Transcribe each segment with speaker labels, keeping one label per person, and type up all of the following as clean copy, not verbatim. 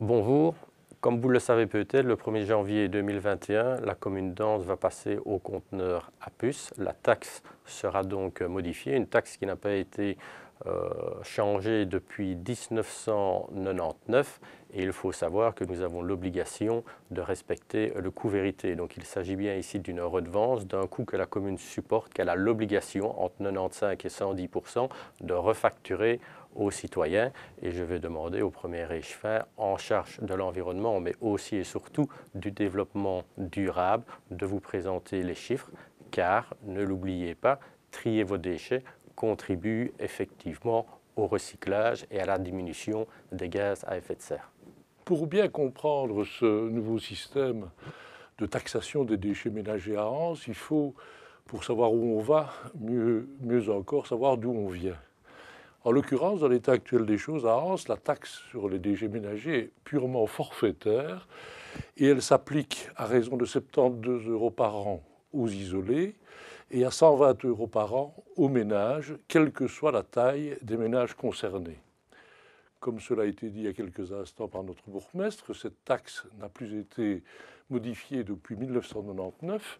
Speaker 1: Bonjour, comme vous le savez peut-être, le 1er janvier 2021, la commune d'Ans va passer au conteneur à puce. La taxe sera donc modifiée, une taxe qui n'a pas été changée depuis 1999 et il faut savoir que nous avons l'obligation de respecter le coût vérité. Donc il s'agit bien ici d'une redevance, d'un coût que la commune supporte, qu'elle a l'obligation entre 95 et 110% de refacturer aux citoyens et je vais demander au premier échevin en charge de l'environnement mais aussi et surtout du développement durable de vous présenter les chiffres car ne l'oubliez pas, trier vos déchets contribue effectivement au recyclage et à la diminution des gaz à effet de serre.
Speaker 2: Pour bien comprendre ce nouveau système de taxation des déchets ménagers à Ans, il faut, pour savoir où on va, mieux encore savoir d'où on vient. En l'occurrence, dans l'état actuel des choses, à Ans, la taxe sur les déchets ménagers est purement forfaitaire et elle s'applique à raison de 72 € par an aux isolés et à 120 € par an aux ménages, quelle que soit la taille des ménages concernés. Comme cela a été dit il y a quelques instants par notre bourgmestre, cette taxe n'a plus été modifiée depuis 1999,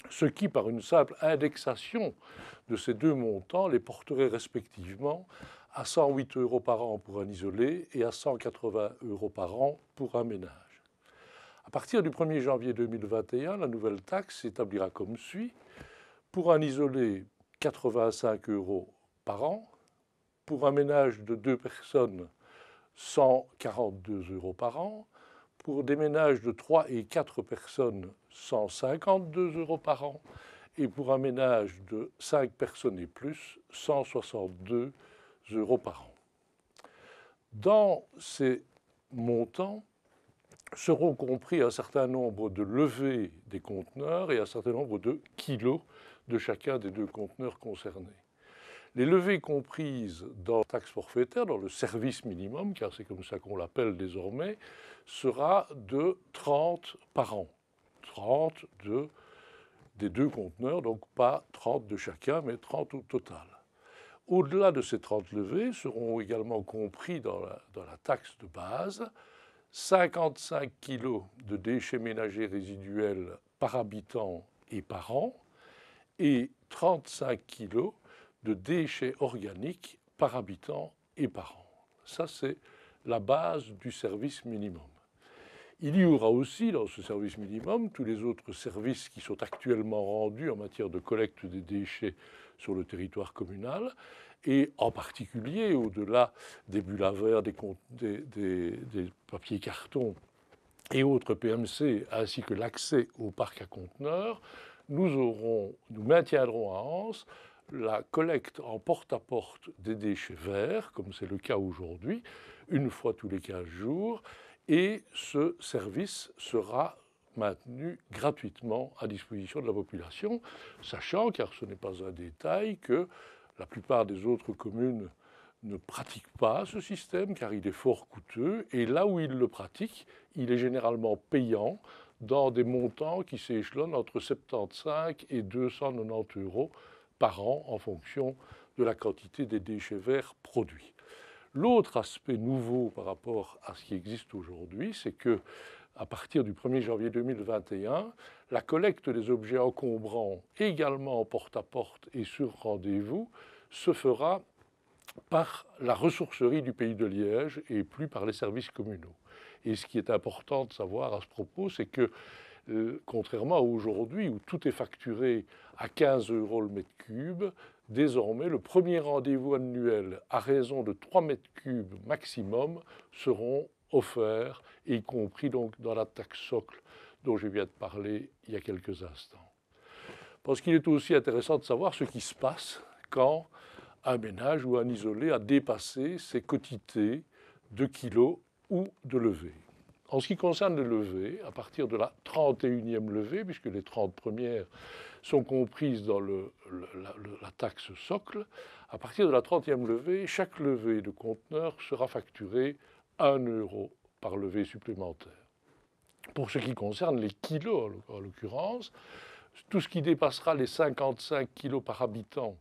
Speaker 2: ce qui, par une simple indexation de ces deux montants, les porterait respectivement à 108 € par an pour un isolé et à 180 € par an pour un ménage. À partir du 1er janvier 2021, la nouvelle taxe s'établira comme suit. Pour un isolé, 85 € par an. Pour un ménage de 2 personnes, 142 € par an. Pour des ménages de 3 et 4 personnes, 152 € par an. Et pour un ménage de 5 personnes et plus, 162 € par an. Dans ces montants seront compris un certain nombre de levées des conteneurs et un certain nombre de kilos de chacun des deux conteneurs concernés. Les levées comprises dans la taxe forfaitaire, dans le service minimum, car c'est comme ça qu'on l'appelle désormais, sera de 30 par an. 30 des deux conteneurs, donc pas 30 de chacun, mais 30 au total. Au-delà de ces 30 levées seront également compris dans la taxe de base 55 kg de déchets ménagers résiduels par habitant et par an et 35 kg de déchets organiques par habitant et par an. Ça, c'est la base du service minimum. Il y aura aussi dans ce service minimum tous les autres services qui sont actuellement rendus en matière de collecte des déchets sur le territoire communal et en particulier au-delà des bulles à verre, des papiers cartons et autres PMC ainsi que l'accès au parc à conteneurs, nous maintiendrons à Ans la collecte en porte-à-porte des déchets verts, comme c'est le cas aujourd'hui, une fois tous les 15 jours, et ce service sera maintenu gratuitement à disposition de la population, sachant, car ce n'est pas un détail, que la plupart des autres communes ne pratiquent pas ce système, car il est fort coûteux, et là où ils le pratiquent, il est généralement payant dans des montants qui s'échelonnent entre 75 et 290 € par an en fonction de la quantité des déchets verts produits. L'autre aspect nouveau par rapport à ce qui existe aujourd'hui, c'est que à partir du 1er janvier 2021, la collecte des objets encombrants, également en porte-à-porte et sur rendez-vous, se fera par la ressourcerie du Pays de Liège et plus par les services communaux. Et ce qui est important de savoir à ce propos, c'est que contrairement à aujourd'hui où tout est facturé à 15 € le mètre cube, désormais le premier rendez-vous annuel à raison de 3 mètres cubes maximum seront offerts, y compris donc dans la taxe socle dont je viens de parler il y a quelques instants. Parce qu'il est aussi intéressant de savoir ce qui se passe quand un ménage ou un isolé a dépassé ses quotités de kilos ou de levées. En ce qui concerne les levées, à partir de la 31e levée, puisque les 30 premières sont comprises dans la taxe socle, à partir de la 30e levée, chaque levée de conteneur sera facturée 1 € par levée supplémentaire. Pour ce qui concerne les kilos, en l'occurrence, tout ce qui dépassera les 55 kg par habitant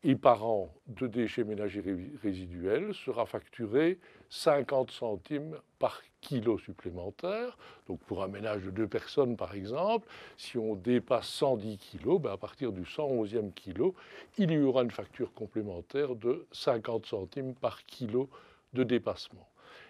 Speaker 2: et par an de déchets ménagers résiduels sera facturé 50 centimes par kilo supplémentaire. Donc pour un ménage de 2 personnes par exemple, si on dépasse 110 kg, à partir du 111e kilo, il y aura une facture complémentaire de 50 centimes par kilo de dépassement.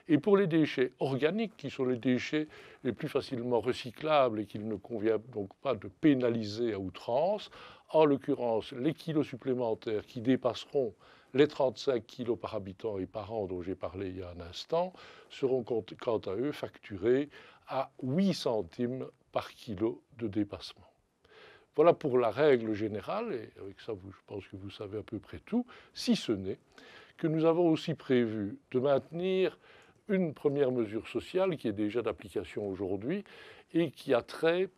Speaker 2: Et pour les déchets organiques, qui sont les déchets les plus facilement recyclables et qu'il ne convient donc pas de pénaliser à outrance, en l'occurrence, les kilos supplémentaires qui dépasseront les 35 kilos par habitant et par an dont j'ai parlé il y a un instant seront quant à eux facturés à 8 centimes par kilo de dépassement. Voilà pour la règle générale, et avec ça je pense que vous savez à peu près tout, si ce n'est que nous avons aussi prévu de maintenir une première mesure sociale qui est déjà d'application aujourd'hui et qui a trait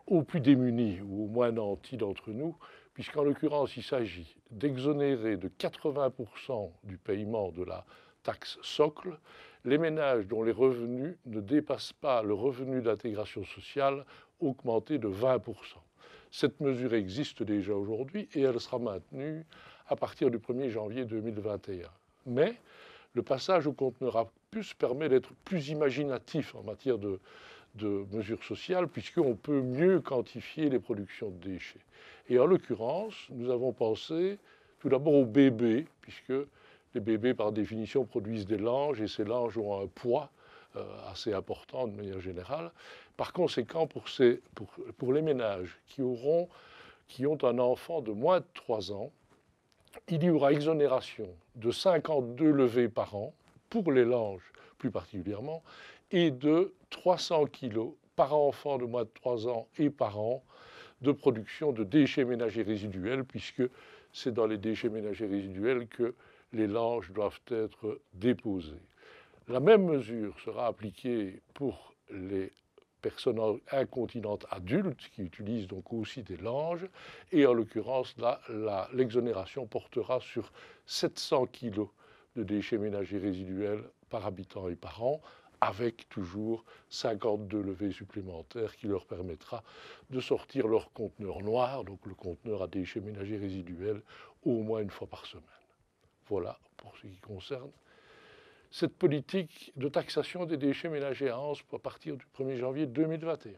Speaker 2: aux plus démunis ou aux moins nantis d'entre nous, puisqu'en l'occurrence il s'agit d'exonérer de 80% du paiement de la taxe socle les ménages dont les revenus ne dépassent pas le revenu d'intégration sociale augmenté de 20%. Cette mesure existe déjà aujourd'hui et elle sera maintenue à partir du 1er janvier 2021. Mais le passage au conteneur à puce permet d'être plus imaginatif en matière de mesures sociales, puisqu'on peut mieux quantifier les productions de déchets. Et en l'occurrence, nous avons pensé tout d'abord aux bébés, puisque les bébés, par définition, produisent des langes, et ces langes ont un poids assez important de manière générale. Par conséquent, pour les ménages qui ont un enfant de moins de 3 ans, il y aura exonération de 52 levées par an, pour les langes plus particulièrement, et de 300 kg par enfant de moins de 3 ans et par an de production de déchets ménagers résiduels, puisque c'est dans les déchets ménagers résiduels que les langes doivent être déposées. La même mesure sera appliquée pour les personnes incontinentes adultes qui utilisent donc aussi des langes, et en l'occurrence l'exonération portera sur 700 kg de déchets ménagers résiduels par habitant et par an, avec toujours 52 levées supplémentaires qui leur permettra de sortir leur conteneur noir, donc le conteneur à déchets ménagers résiduels, au moins une fois par semaine. Voilà pour ce qui concerne cette politique de taxation des déchets ménagers à partir du 1er janvier 2021.